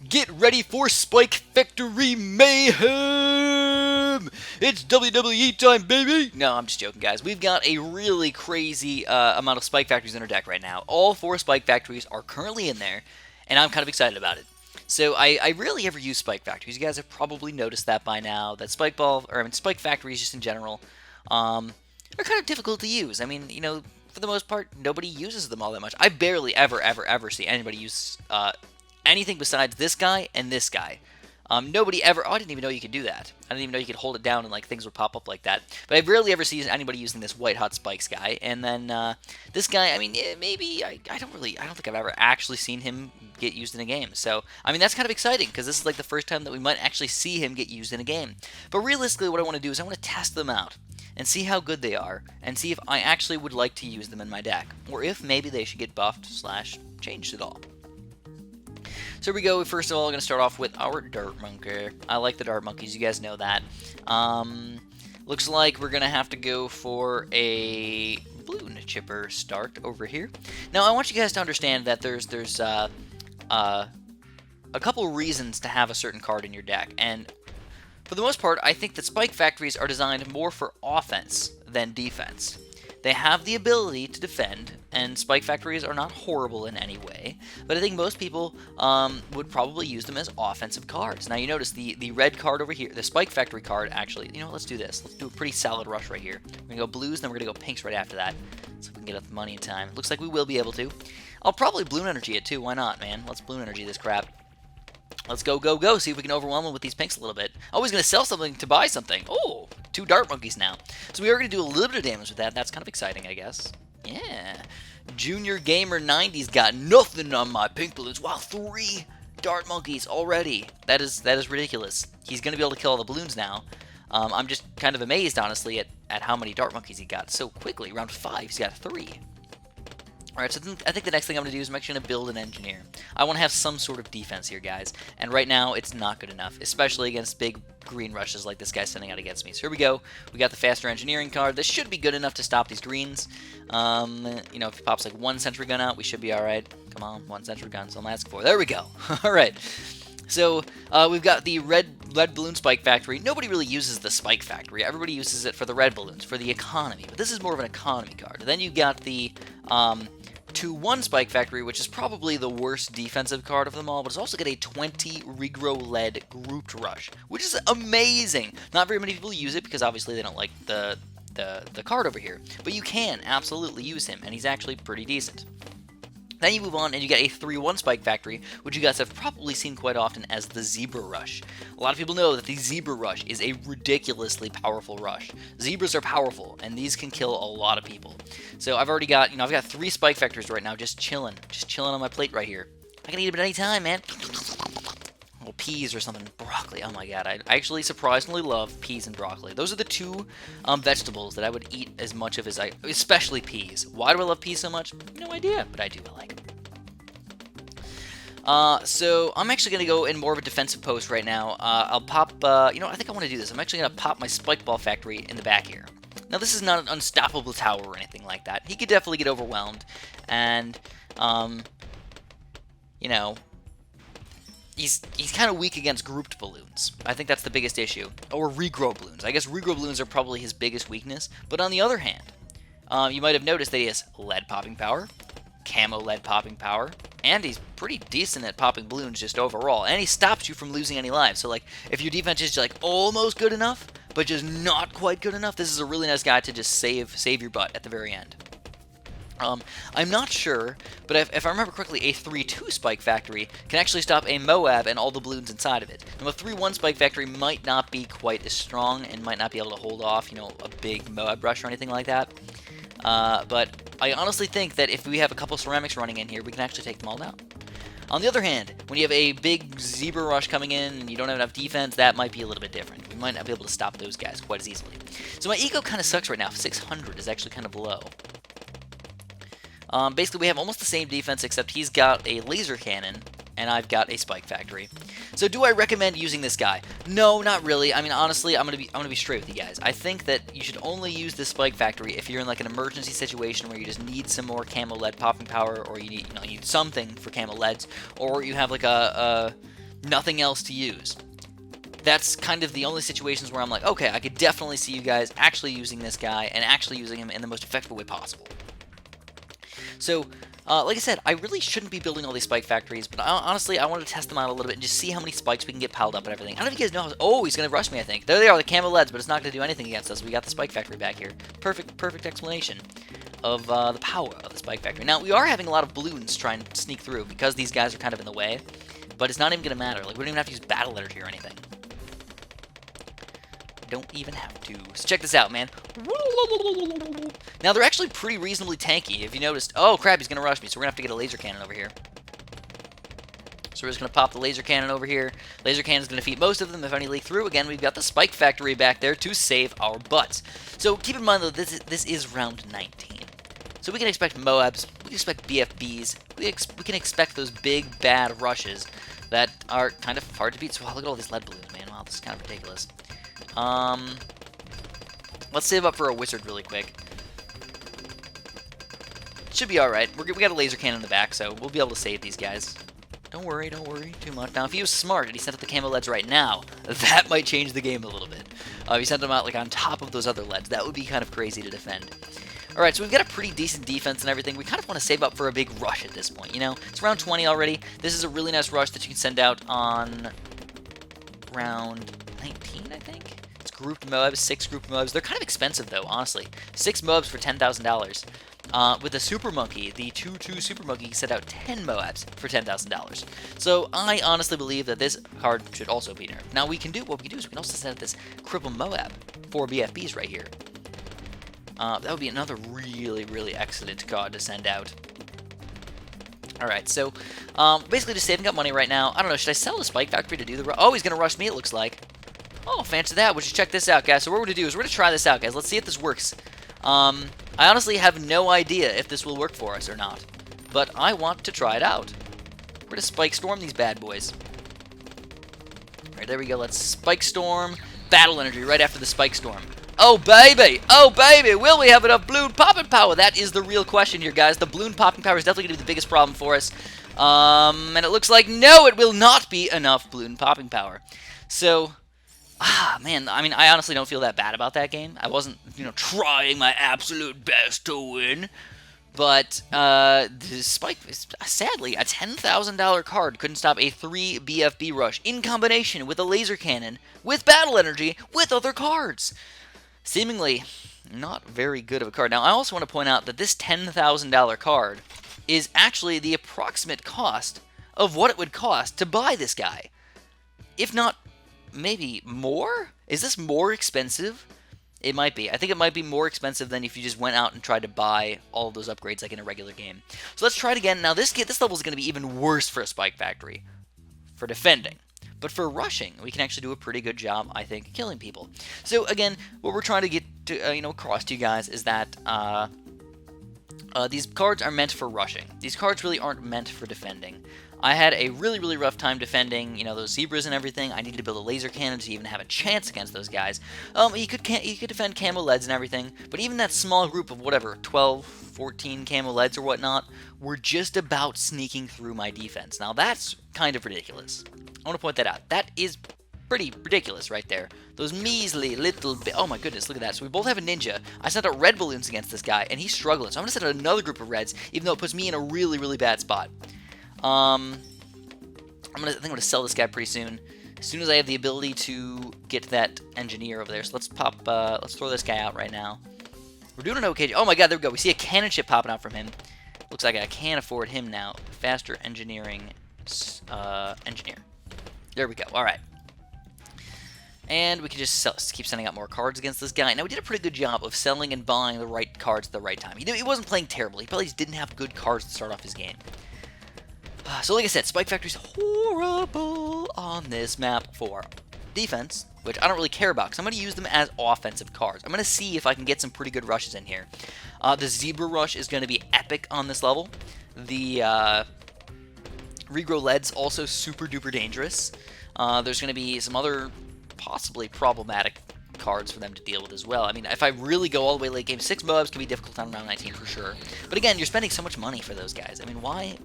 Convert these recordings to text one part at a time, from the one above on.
Get ready for Spike Factory Mayhem! It's WWE time, baby! No, I'm just joking, guys. We've got a really crazy amount of Spike Factories in our deck right now. All 4 Spike Factories are currently in there, and I'm kind of excited about it. So I rarely ever use Spike Factories. You guys have probably noticed that by now. That Spike Factories just in general are kind of difficult to use. I mean, you know, for the most part, nobody uses them all that much. I barely ever see anybody use anything besides this guy and this guy. Nobody ever... Oh, I didn't even know you could do that. I didn't even know you could hold it down and like things would pop up like that. But I rarely ever see anybody using this White Hot Spikes guy. And then this guy, I mean, maybe... I don't think I've ever actually seen him get used in a game. So, I mean, that's kind of exciting because this is like the first time that we might actually see him get used in a game. But realistically, what I want to do is I want to test them out and see how good they are and see if I actually would like to use them in my deck. Or if maybe they should get buffed / changed at all. So here we go. First of all, I'm going to start off with our Dart Monkey. I like the Dart Monkeys. You guys know that. Looks like we're going to have to go for a Bloon Chipper start over here. Now, I want you guys to understand that there's a couple reasons to have a certain card in your deck. And for the most part, I think that Spike Factories are designed more for offense than defense. They have the ability to defend, and Spike Factories are not horrible in any way, but I think most people would probably use them as offensive cards. Now, you notice the red card over here, the Spike Factory card, actually, you know, let's do this. Let's do a pretty solid rush right here. We're going to go blues, then we're going to go pinks right after that, so we can get up the money in time. Looks like we will be able to. I'll probably Bloon Energy it too, why not, man? Let's Bloon Energy this crap. Let's go, see if we can overwhelm them with these pinks a little bit. Oh, he's going to sell something to buy something. Oh, 2 Dart Monkeys now. So we are going to do a little bit of damage with that. That's kind of exciting, I guess. Yeah. Junior Gamer 90's got nothing on my pink balloons. Wow, 3 Dart Monkeys already. That is ridiculous. He's going to be able to kill all the balloons now. I'm just kind of amazed, honestly, at how many Dart Monkeys he got so quickly. Round 5, he's got 3. Alright, so I think the next thing I'm going to do is I'm actually going to build an engineer. I want to have some sort of defense here, guys. And right now, it's not good enough, especially against big green rushes like this guy's sending out against me. So here we go. We got the faster engineering card. This should be good enough to stop these greens. You know, if he pops like 1 sentry gun out, we should be alright. Come on, 1 sentry gun, so I'm asking for. There we go. Alright. So, we've got the red balloon Spike Factory. Nobody really uses the Spike Factory. Everybody uses it for the red balloons, for the economy. But this is more of an economy card. Then you got the 2-1 Spike Factory, which is probably the worst defensive card of them all, but it's also got a 20 Regro-led grouped rush, which is amazing. Not very many people use it because obviously they don't like the card over here, but you can absolutely use him, and he's actually pretty decent. Then you move on and you get a 3-1 Spike Factory, which you guys have probably seen quite often as the Zebra Rush. A lot of people know that the Zebra Rush is a ridiculously powerful rush. Zebras are powerful, and these can kill a lot of people. So I've already got, I've got 3 Spike Factories right now just chilling on my plate right here. I can eat them at any time, man. Little peas or something, broccoli. Oh my god, I actually surprisingly love peas and broccoli. Those are the 2 vegetables that I would eat as much of as especially peas. Why do I love peas so much? No idea, but I do. I like them. So I'm actually going to go in more of a defensive post right now. I'll pop, I think I want to do this. I'm actually going to pop my Spike Ball Factory in the back here. Now, this is not an unstoppable tower or anything like that. He could definitely get overwhelmed, and, he's kind of weak against grouped balloons. I think that's the biggest issue. Or regrow balloons. I guess regrow balloons are probably his biggest weakness. But on the other hand, you might have noticed that he has lead popping power, camo lead popping power, and he's pretty decent at popping balloons just overall. And he stops you from losing any lives. So, like, if your defense is like almost good enough, but just not quite good enough, this is a really nice guy to just save your butt at the very end. I'm not sure, but if I remember correctly, a 3-2 Spike Factory can actually stop a Moab and all the balloons inside of it. Now, a 3-1 Spike Factory might not be quite as strong and might not be able to hold off, a big Moab rush or anything like that. But I honestly think that if we have a couple ceramics running in here, we can actually take them all down. On the other hand, when you have a big Zebra rush coming in and you don't have enough defense, that might be a little bit different. We might not be able to stop those guys quite as easily. So my eco kind of sucks right now. 600 is actually kind of low. Basically, we have almost the same defense, except he's got a laser cannon, and I've got a Spike Factory. So, do I recommend using this guy? No, not really. I mean, honestly, I'm gonna be straight with you guys. I think that you should only use this Spike Factory if you're in like an emergency situation where you just need some more camo lead popping power, or you need something for camo leads, or you have like a nothing else to use. That's kind of the only situations where I'm like, okay, I could definitely see you guys actually using this guy and actually using him in the most effective way possible. So, like I said, I really shouldn't be building all these spike factories, but honestly, I wanted to test them out a little bit and just see how many spikes we can get piled up and everything. I don't know if you guys know how... Oh, he's going to rush me, I think. There they are, the camo leads, but it's not going to do anything against us. We got the spike factory back here. Perfect explanation of the power of the spike factory. Now, we are having a lot of balloons trying to sneak through because these guys are kind of in the way, but it's not even going to matter. Like, we don't even have to use battle energy or anything. Don't even have to. So check this out, man. Now, they're actually pretty reasonably tanky. If you noticed... Oh, crap, he's going to rush me, so we're going to have to get a laser cannon over here. So we're just going to pop the laser cannon over here. Laser cannon is going to defeat most of them. If any leak through, again, we've got the spike factory back there to save our butts. So keep in mind, though, this is round 19. So we can expect Moabs, we can expect BFBs, we can expect those big, bad rushes that are kind of hard to beat. So wow, look at all these lead balloons, man. Wow, this is kind of ridiculous. Let's save up for a wizard really quick. Should be alright. We got a laser cannon in the back, so we'll be able to save these guys. Don't worry too much. Now, if he was smart and he sent out the camo leads right now, that might change the game a little bit. If he sent them out like on top of those other leads, that would be kind of crazy to defend. Alright, so we've got a pretty decent defense and everything. We kind of want to save up for a big rush at this point, you know? It's round 20 already. This is a really nice rush that you can send out on round 19, I think? It's grouped Moabs, 6 grouped Moabs. They're kind of expensive, though, honestly. 6 Moabs for $10,000. With the Super Monkey, the 2-2 Super Monkey, you can send out 10 Moabs for $10,000. So I honestly believe that this card should also be nerfed. Now, what we can do is we can also send out this Cripple Moab for BFBs right here. That would be another really excellent card to send out. Alright, so basically just saving up money right now. I don't know, should I sell the Spike Factory to do the... Oh, he's going to rush me, it looks like. Oh, fancy that. We should check this out, guys. So what we're going to do is we're going to try this out, guys. Let's see if this works. I honestly have no idea if this will work for us or not. But I want to try it out. We're going to Spike Storm these bad boys. Alright, there we go. Let's Spike Storm. Battle Energy right after the Spike Storm. Oh, baby! Oh, baby! Will we have enough balloon popping power? That is the real question here, guys. The balloon popping power is definitely going to be the biggest problem for us. And it looks like, no, it will not be enough balloon popping power. So, man, I mean, I honestly don't feel that bad about that game. I wasn't, trying my absolute best to win. But, despite, sadly, a $10,000 card couldn't stop a 3 BFB rush in combination with a laser cannon, with battle energy, with other cards. Seemingly not very good of a card. Now, I also want to point out that this $10,000 card is actually the approximate cost of what it would cost to buy this guy. If not, maybe more? Is this more expensive? It might be. I think it might be more expensive than if you just went out and tried to buy all of those upgrades like in a regular game. So let's try it again. Now, this level is going to be even worse for a Spike Factory for defending. But for rushing, we can actually do a pretty good job, I think, killing people. So again, what we're trying to get to, across to you guys is that these cards are meant for rushing. These cards really aren't meant for defending. I had a really rough time defending, those zebras and everything. I needed to build a laser cannon to even have a chance against those guys. You could defend camo leads and everything, but even that small group of whatever, 12, 14 camo leads or whatnot, were just about sneaking through my defense. Now that's kind of ridiculous. I want to point that out. That is pretty ridiculous right there. Those measly little bit. Oh my goodness, look at that. So we both have a ninja. I sent out red balloons against this guy, and he's struggling. So I'm going to send out another group of reds, even though it puts me in a really bad spot. I think I'm gonna sell this guy pretty soon. As soon as I have the ability to get that engineer over there. So let's let's throw this guy out right now. We're doing an okay. Oh my god, there we go. We see a cannon ship popping out from him. Looks like I can't afford him now. Faster engineering engineer. There we go. All right. And we can just keep sending out more cards against this guy. Now, we did a pretty good job of selling and buying the right cards at the right time. He wasn't playing terribly. He probably just didn't have good cards to start off his game. So like I said, Spike Factory's horrible on this map for defense, which I don't really care about, because I'm going to use them as offensive cards. I'm going to see if I can get some pretty good rushes in here. The Zebra Rush is going to be epic on this level. The Regrow Lead's also super duper dangerous. There's going to be some other possibly problematic cards for them to deal with as well. I mean, if I really go all the way late game, 6 mobs can be difficult on round 19 for sure. But again, you're spending so much money for those guys. I mean, why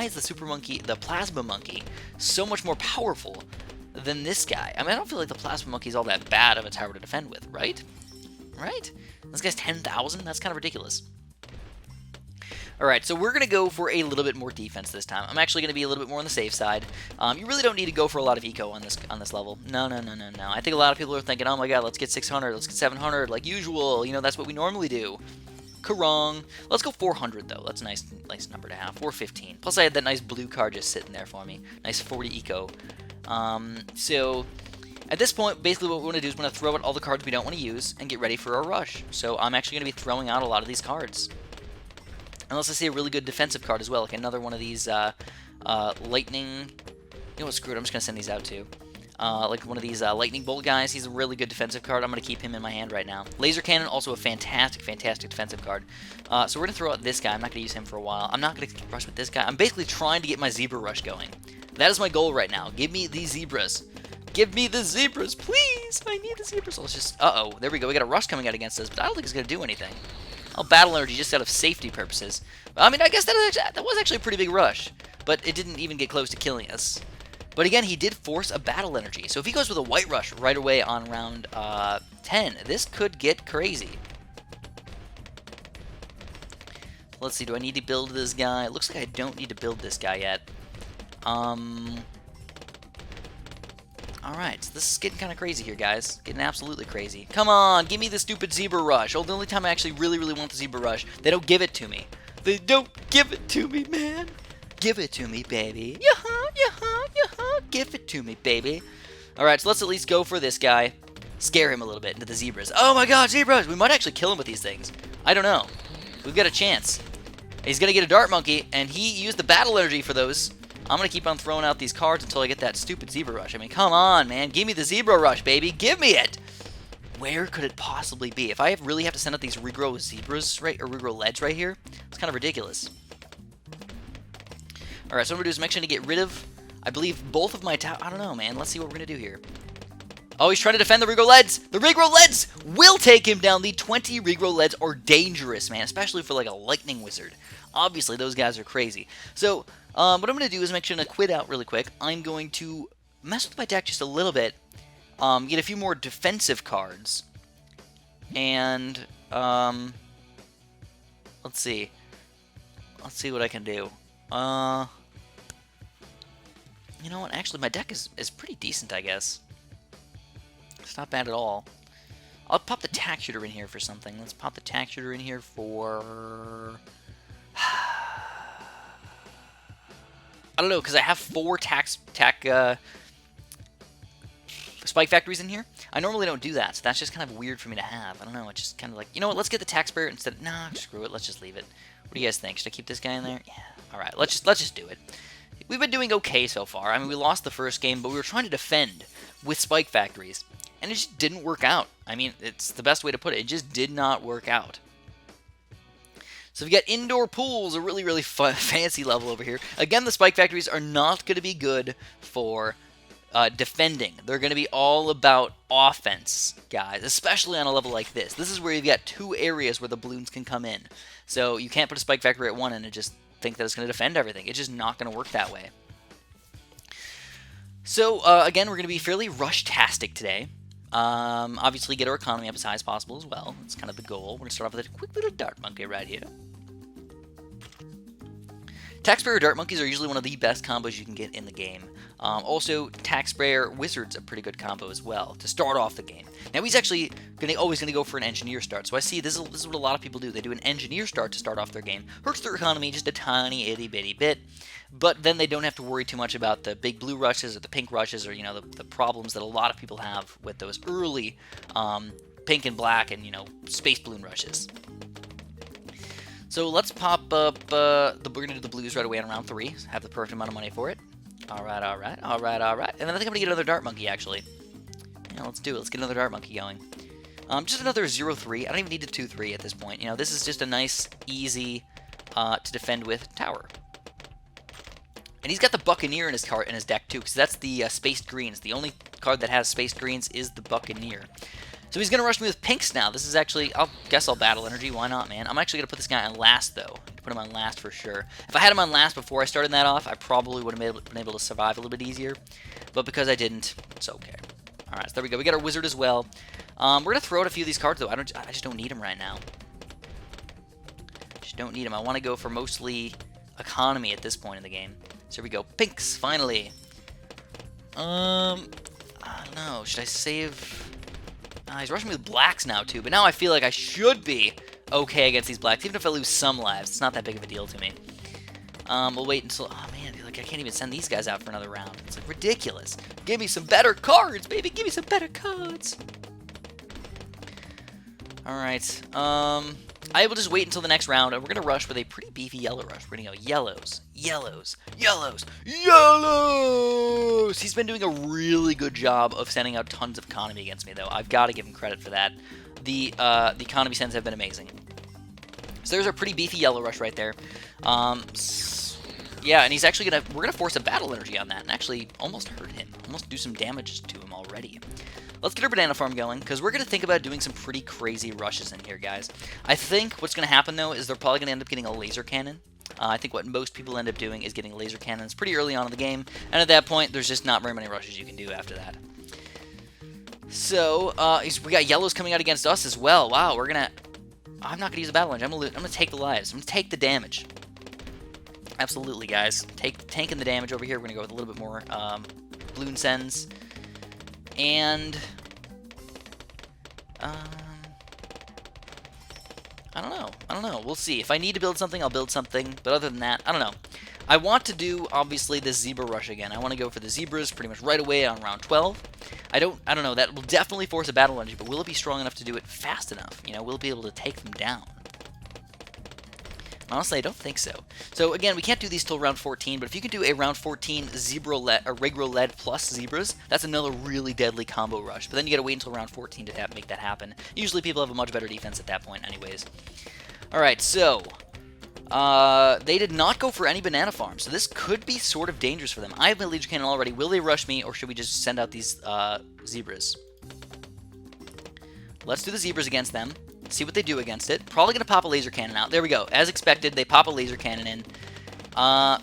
is the Super Monkey, the Plasma Monkey, so much more powerful than this guy? I mean, I don't feel like the Plasma Monkey is all that bad of a tower to defend with, right? Right? This guy's 10,000? That's kind of ridiculous. Alright, so we're going to go for a little bit more defense this time. I'm actually going to be a little bit more on the safe side. You really don't need to go for a lot of eco on this level. No. I think a lot of people are thinking, oh my god, let's get 600, let's get 700, like usual. You know, that's what we normally do. Karong. Let's go 400, though. That's a nice number to have. 415. Plus, I had that nice blue card just sitting there for me. Nice 40 eco. So, at this point, basically what we want to do is we're going to throw out all the cards we don't want to use and get ready for our rush. So, I'm actually going to be throwing out a lot of these cards. Unless I see a really good defensive card as well, like another one of these lightning... You know what, screw it, I'm just going to send these out too. Like one of these lightning bolt guys, he's a really good defensive card. I'm going to keep him in my hand right now. Laser cannon, also a fantastic defensive card. So we're going to throw out this guy. I'm not going to use him for a while. I'm not going to rush with this guy. I'm basically trying to get my zebra rush going. That is my goal right now. Give me these zebras. Give me the zebras, please! I need the zebras. So let's just... Uh-oh, there we go. We got a rush coming out against us, but I don't think it's going to do anything. Oh, battle energy just out of safety purposes. I mean, I guess that was actually a pretty big rush, but it didn't even get close to killing us. But again, he did force a battle energy. So if he goes with a white rush right away on round 10, this could get crazy. Let's see, do I need to build this guy? It looks like I don't need to build this guy yet. Alright, so this is getting kind of crazy here, guys. Getting absolutely crazy. Come on, give me the stupid zebra rush. Oh, the only time I actually really want the zebra rush, they don't give it to me. They don't give it to me, man. Give it to me, baby. Yaha. Give it to me, baby. Alright, so let's at least go for this guy. Scare him a little bit into the zebras. Oh my god, zebras! We might actually kill him with these things. I don't know. We've got a chance. He's going to get a dart monkey, and he used the battle energy for those. I'm going to keep on throwing out these cards until I get that stupid zebra rush. I mean, come on, man. Give me the zebra rush, baby. Give me it. Where could it possibly be? If I really have to send out these regrow zebras, right, or regrow leads right here, it's kind of ridiculous. Alright, so what I'm going to do is I'm actually going to get rid of, I believe, both of my I don't know, man. Let's see what we're going to do here. Oh, he's trying to defend the regrow leads. The regrow leads will take him down. The 20 regrow leads are dangerous, man, especially for like a lightning wizard. Obviously, those guys are crazy. So, what I'm going to do is I'm actually going to quit out really quick. I'm going to mess with my deck just a little bit, get a few more defensive cards, and, let's see. Let's see what I can do. You know what? Actually, my deck is pretty decent, I guess. It's not bad at all. I'll pop the tack shooter in here for something. Let's pop the tack shooter in here for... I don't know, because I have 4 spike factories in here. I normally don't do that, so that's just kind of weird for me to have. I don't know, it's just kind of like, you know what, let's get the tack spirit instead of, nah, screw it, let's just leave it. What do you guys think? Should I keep this guy in there? Yeah, alright, let's just do it. We've been doing okay so far. I mean, we lost the first game, but we were trying to defend with spike factories, and it just didn't work out. I mean, it's the best way to put it. It just did not work out. So we've got indoor pools, a really fun, fancy level over here. Again, the spike factories are not going to be good for defending. They're going to be all about offense, guys, especially on a level like this. This is where you've got 2 areas where the balloons can come in. So you can't put a spike factory at one end and just think that it's going to defend everything. It's just not going to work that way. So, again, we're going to be fairly rush-tastic today. Obviously, get our economy up as high as possible as well. That's kind of the goal. We're going to start off with a quick little dart monkey right here. Tax Sprayer Dart Monkeys are usually one of the best combos you can get in the game. Also, Tax Sprayer Wizard's a pretty good combo as well to start off the game. Now, he's actually always going to go for an Engineer start. So I see this is what a lot of people do. They do an Engineer start to start off their game. Hurts their economy just a tiny itty-bitty bit. But then they don't have to worry too much about the big blue rushes or the pink rushes or, you know, the problems that a lot of people have with those early pink and black and, you know, space balloon rushes. So let's pop up, we're going to do the blues right away on round 3. Have the perfect amount of money for it. Alright. And then I think I'm going to get another Dart Monkey, actually. Yeah, let's do it. Let's get another Dart Monkey going. Just another 0-3. I don't even need a 2-3 at this point. You know, this is just a nice, easy to defend with tower. And he's got the Buccaneer in his deck, too, because that's the Spaced Greens. The only card that has Spaced Greens is the Buccaneer. So he's going to rush me with pinks now. This is actually, I guess I'll battle energy. Why not, man? I'm actually going to put this guy on last, though. Put him on last for sure. If I had him on last before I started that off, I probably would have been able to survive a little bit easier. But because I didn't, it's okay. All right, so there we go. We got our wizard as well. We're going to throw out a few of these cards, though. I just don't need them right now. Just don't need them. I want to go for mostly economy at this point in the game. So here we go. Pinks, finally. I don't know. Should I save... he's rushing me with blacks now, too. But now I feel like I should be okay against these blacks. Even if I lose some lives, it's not that big of a deal to me. We'll wait until... Oh, man. Like, I can't even send these guys out for another round. It's, like, ridiculous. Give me some better cards, baby. Give me some better cards. Alright. I will just wait until the next round, and we're going to rush with a pretty beefy yellow rush. We're going to go yellows, yellows, yellows, yellows! He's been doing a really good job of sending out tons of economy against me, though. I've got to give him credit for that. The economy sends have been amazing. So there's our pretty beefy yellow rush right there. Yeah, and he's actually going to... We're going to force a battle energy on that and actually almost hurt him. Almost do some damage to him already. Let's get our banana farm going, because we're going to think about doing some pretty crazy rushes in here, guys. I think what's going to happen, though, is they're probably going to end up getting a laser cannon. I think what most people end up doing is getting laser cannons pretty early on in the game, and at that point, there's just not very many rushes you can do after that. So, we got yellows coming out against us as well. Wow, we're going to... I'm not going to use a battle engine. I'm going to take the lives. I'm going to take the damage. Absolutely, guys. Tanking the damage over here. We're going to go with a little bit more Bloon sends. And, I don't know. We'll see. If I need to build something, I'll build something. But other than that, I don't know. I want to do, obviously, this zebra rush again. I want to go for the zebras pretty much right away on round 12. I don't know. That will definitely force a battle energy, but will it be strong enough to do it fast enough? You know, will it be able to take them down? Honestly, I don't think so. So, again, we can't do these till round 14, but if you could do a round 14 Regro Lead plus Zebras, that's another really deadly combo rush. But then you gotta wait until round 14 to make that happen. Usually people have a much better defense at that point anyways. Alright, so... they did not go for any banana farms, so this could be sort of dangerous for them. I have my Legion Cannon already. Will they rush me, or should we just send out these Zebras? Let's do the Zebras against them. See what they do against it. Probably going to pop a laser cannon out. There we go. As expected, they pop a laser cannon in.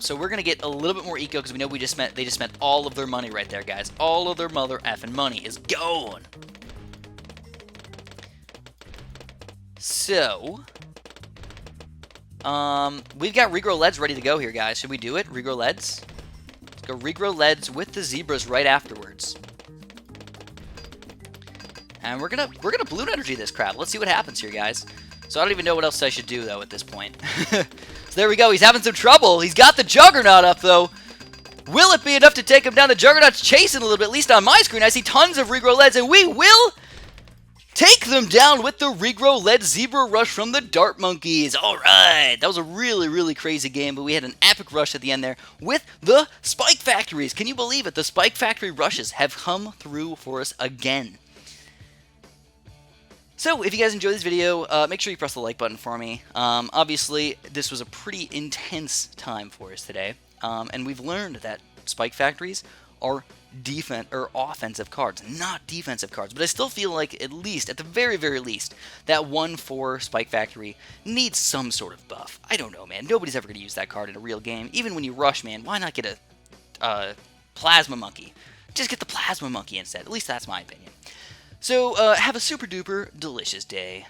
So we're going to get a little bit more eco because we know they just spent all of their money right there, guys. All of their mother effing money is gone. So, we've got regrow leads ready to go here, guys. Should we do it? Regrow leads? Let's go regrow leads with the zebras right afterwards. And we're gonna balloon energy this crap. Let's see what happens here, guys. So I don't even know what else I should do, though, at this point. So there we go. He's having some trouble. He's got the Juggernaut up, though. Will it be enough to take him down? The Juggernaut's chasing a little bit. At least on my screen, I see tons of regrow leads, and we will take them down with the regrow lead Zebra Rush from the Dart Monkeys. All right. That was a really, really crazy game, but we had an epic rush at the end there with the Spike Factories. Can you believe it? The Spike Factory rushes have come through for us again. So, if you guys enjoyed this video, make sure you press the like button for me. Obviously, this was a pretty intense time for us today, and we've learned that Spike Factories are offensive cards, not defensive cards. But I still feel like, at least, at the very, very least, that 1/4 Spike Factory needs some sort of buff. I don't know, man. Nobody's ever going to use that card in a real game. Even when you rush, man, why not get a Plasma Monkey? Just get the Plasma Monkey instead. At least that's my opinion. So, have a super duper delicious day.